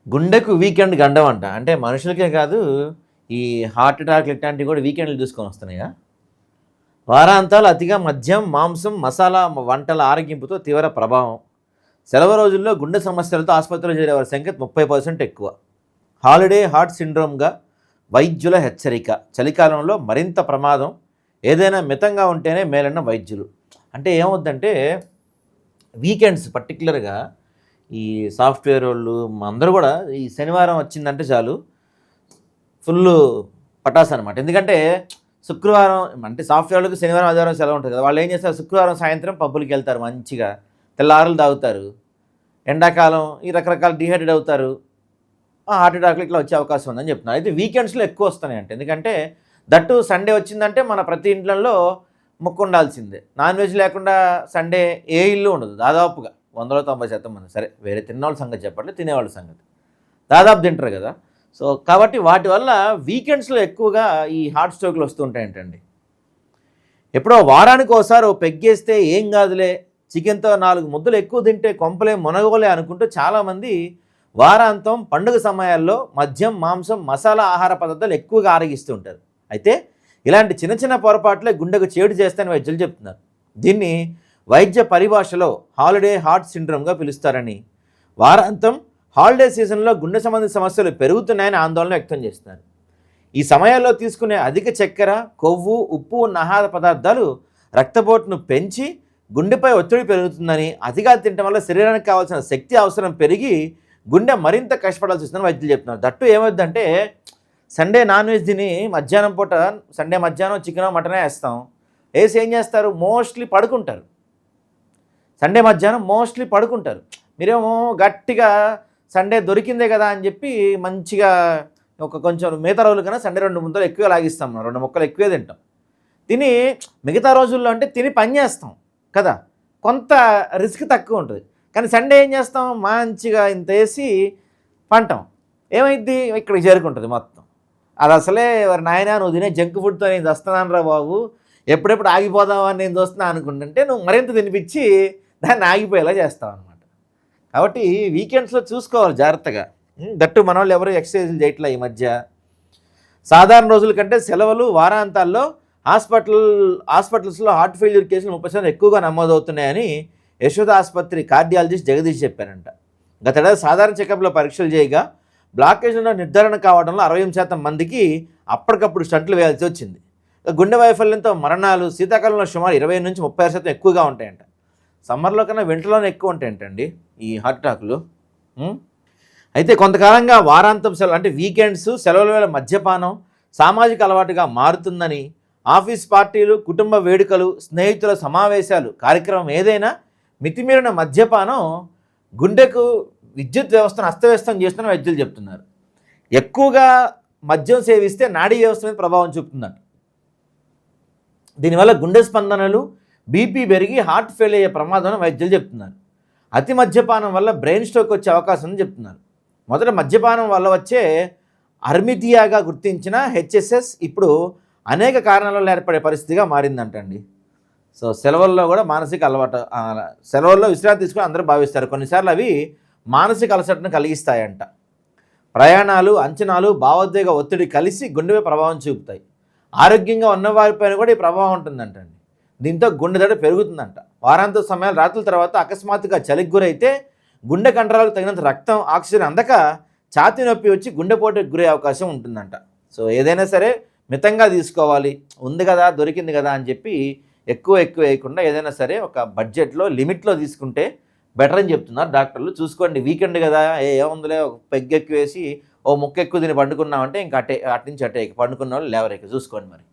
గుండెకు వీకెండ్ గండం అంట. అంటే మనుషులకే కాదు, ఈ హార్ట్ అటాక్‌లు ఇట్లాంటివి కూడా వీకెండ్‌లు చూసుకొని వస్తున్నాయా? వారాంతాలు అతిగా మద్యం, మాంసం, మసాలా వంటల ఆరగింపుతో తీవ్ర ప్రభావం. సెలవు రోజుల్లో గుండె సమస్యలతో ఆసుపత్రిలో చేరే వారి సంఖ్య 30% ఎక్కువ. హాలిడే హార్ట్ సిండ్రోమ్‌గా వైద్యుల హెచ్చరిక. చలికాలంలో మరింత ప్రమాదం. ఏదైనా మితంగా ఉంటేనే మేలన్న వైద్యులు. అంటే ఏమవుద్దంటే వీకెండ్స్ పర్టిక్యులర్‌గా ఈ సాఫ్ట్‌వేర్ వోళ్ళు అందరూ కూడా ఈ శనివారం వచ్చిందంటే చాలు ఫుల్లు పటాసనమాట. ఎందుకంటే శుక్రవారం అంటే సాఫ్ట్‌వేర్ వాళ్ళకి శనివారం, ఆదివారం సెలవు ఉంటుంది కదా! వాళ్ళు ఏం చేస్తారు, శుక్రవారం సాయంత్రం పబ్బులకెళ్తారు మంచిగా. తెల్లారులు తాగుతారు. ఎండాకాలం ఈ రకరకాల డీహైడ్రేట్ అవుతారు. హార్ట్ అటాక్‌లు ఇట్లా వచ్చే అవకాశం ఉందని చెప్తున్నారు. అయితే వీకెండ్స్‌లో ఎక్కువ వస్తున్నాయంట. ఎందుకంటే దట్టు సండే వచ్చిందంటే మన ప్రతి ఇంట్లల్లో మొక్కు ఉండాల్సిందే. నాన్ వెజ్ లేకుండా సండే ఏ ఇల్లు ఉండదు దాదాపుగా. 100లో 90% మంది. సరే వేరే తిన్నవాళ్ళ సంగతి చెప్పట్లేదు, తినేవాళ్ళ సంగతి. దాదాపు తింటారు కదా! సో కాబట్టి వాటి వల్ల వీకెండ్స్‌లో ఎక్కువగా ఈ హార్ట్ స్ట్రోక్‌లు వస్తూ ఉంటాయంటండి. ఎప్పుడో వారానికి ఓసారి ఓ పెగ్గేస్తే ఏం కాదులే, చికెన్‌తో 4 ముద్దలు ఎక్కువ తింటే కొంపలే మునగోలే అనుకుంటూ చాలామంది వారాంతం పండుగ సమయాల్లో మద్యం, మాంసం, మసాలా ఆహార పదార్థాలు ఎక్కువగా ఆరగిస్తూ ఉంటారు. అయితే ఇలాంటి చిన్న చిన్న పొరపాట్లే గుండెకు చేటు చేస్తాయని వైద్యులు చెప్తున్నారు. దీన్ని వైద్య పరిభాషలో హాలిడే హార్ట్ సిండ్రోమ్గా పిలుస్తారని, వారాంతం హాలిడే సీజన్లో గుండె సంబంధిత సమస్యలు పెరుగుతున్నాయని ఆందోళన వ్యక్తం చేస్తున్నారు. ఈ సమయాల్లో తీసుకునే అధిక చక్కెర, కొవ్వు, ఉప్పు ఉన్న ఆహార పదార్థాలు రక్తపోటును పెంచి గుండెపై ఒత్తిడి పెరుగుతుందని, అతిగా తినడం వల్ల శరీరానికి కావాల్సిన శక్తి అవసరం పెరిగి గుండె మరింత కష్టపడాల్సి వస్తుందని వైద్యులు చెప్తున్నారు. దట్టు ఏమవుద్దంటే సండే నాన్ వెజ్ తిని మధ్యాహ్నం పూట సండే మధ్యాహ్నం చికెనో మటనే వేస్తాం. వేసి ఏం చేస్తారు, మోస్ట్లీ పడుకుంటారు. సండే మధ్యాహ్నం మోస్ట్లీ పడుకుంటారు. మీరేమో గట్టిగా సండే దొరికిందే కదా అని చెప్పి మంచిగా కొంచెం మిగతా రోజుల కన్నా సండే 2 ముద్దలు ఎక్కువ లాగిస్తాం, మనం 2 ముక్కలు ఎక్కువే తింటాం. తిని మిగతా రోజుల్లో అంటే తిని పని చేస్తాం కదా, కొంత రిస్క్ తక్కువ ఉంటుంది. కానీ సండే ఏం చేస్తాం, మంచిగా ఇంత వేసి పంటాం. ఏమైద్ది, ఇక్కడికి చేరుకుంటుంది మొత్తం. అది అసలే వారి నాయన నువ్వు తినే జంక్ ఫుడ్తో నేను వస్తున్నాను రా బాబు, ఎప్పుడెప్పుడు ఆగిపోదామని నేను చూస్తున్నా అనుకుంటుంటే నువ్వు మరింత తినిపించి దాన్ని ఆగిపోయేలా చేస్తావు అనమాట. కాబట్టి వీకెండ్స్లో చూసుకోవాలి జాగ్రత్తగా. దట్టు మన వాళ్ళు ఎవరు ఎక్సర్సైజులు చేయట్లే ఈ మధ్య. సాధారణ రోజుల కంటే సెలవులు, వారాంతాల్లో హాస్పిటల్స్లో హార్ట్ ఫెయిల్యూర్ కేసులు 30% ఎక్కువగా నమోదవుతున్నాయని యశోద ఆసుపత్రి కార్డియాలజిస్ట్ జగదీష్ చెప్పారంట. గతేడాది సాధారణ చెకప్లో పరీక్షలు చేయగా బ్లాకేజ్లో నిర్ధారణ కావడంలో 68% మందికి అప్పటికప్పుడు స్టంట్లు వేయాల్సి వచ్చింది. గుండె వైఫల్యంతో మరణాలు శీతాకాలంలో సుమారు 20 నుంచి 30% ఎక్కువగా ఉంటాయంట. సమ్మర్లో కన్నా వింటర్లోనే ఎక్కువ ఉంటాయంటండి ఈ హార్ట్ అటాక్లు. అయితే కొంతకాలంగా వారాంతం సెలవు అంటే వీకెండ్స్, సెలవుల వేళ మద్యపానం సామాజిక అలవాటుగా మారుతుందని, ఆఫీస్ పార్టీలు, కుటుంబ వేడుకలు, స్నేహితుల సమావేశాలు, కార్యక్రమం ఏదైనా మితిమీరిన మద్యపానం గుండెకు విద్యుత్ వ్యవస్థను అస్తవ్యస్తం చేస్తుందని వైద్యులు చెప్తున్నారు. ఎక్కువగా మద్యం సేవిస్తే నాడీ వ్యవస్థ మీద ప్రభావం చూపుతుందంట. దీనివల్ల గుండె స్పందనలు, బీపీ పెరిగి హార్ట్ ఫెయిల్ అయ్యే ప్రమాదం వైద్యులు చెప్తున్నారు. అతి మద్యపానం వల్ల బ్రెయిన్ స్ట్రోక్ వచ్చే అవకాశం ఉందని చెప్తున్నారు. మొదట మద్యపానం వల్ల వచ్చే అర్మిథియాగా గుర్తించిన హెచ్ఎస్ఎస్ ఇప్పుడు అనేక కారణాల వల్ల ఏర్పడే పరిస్థితిగా మారిందంటండి. సో సెలవుల్లో కూడా మానసిక అలవాటు, సెలవుల్లో విశ్రాంతి తీసుకొని అందరూ భావిస్తారు. కొన్నిసార్లు అవి మానసిక అలసటను కలిగిస్తాయంట. ప్రయాణాలు, అంచనాలు, భావోద్వేగ ఒత్తిడి కలిసి గుండెపై ప్రభావం చూపుతాయి. ఆరోగ్యంగా ఉన్నవారిపైన కూడా ఈ ప్రభావం ఉంటుందంటండి. దీంతో గుండె దడ పెరుగుతుందంట. వారాంత సమయాలు రాత్రుల తర్వాత అకస్మాత్తుగా చలికి గురైతే గుండె కండరాలకు తగినంత రక్తం, ఆక్సిజన్ అందక ఛాతీ నొప్పి వచ్చి గుండెపోటుకు గురే అవకాశం ఉంటుందంట. సో ఏదైనా సరే మితంగా తీసుకోవాలి. ఉంది కదా, దొరికింది కదా అని చెప్పి ఎక్కువ వేయకుండా ఏదైనా సరే ఒక బడ్జెట్లో, లిమిట్లో తీసుకుంటే బెటర్ అని చెప్తున్నారు డాక్టర్లు. చూసుకోండి, వీకెండ్ కదా ఏముందిలే, ఒక పెగ్ ఎక్కువ వేసి ఓ ముక్క ఎక్కువ తిని పండుకున్నామంటే ఇంకా అటు నుంచి అటే పండుకున్న వాళ్ళు లేవరేక చూసుకోండి మరి.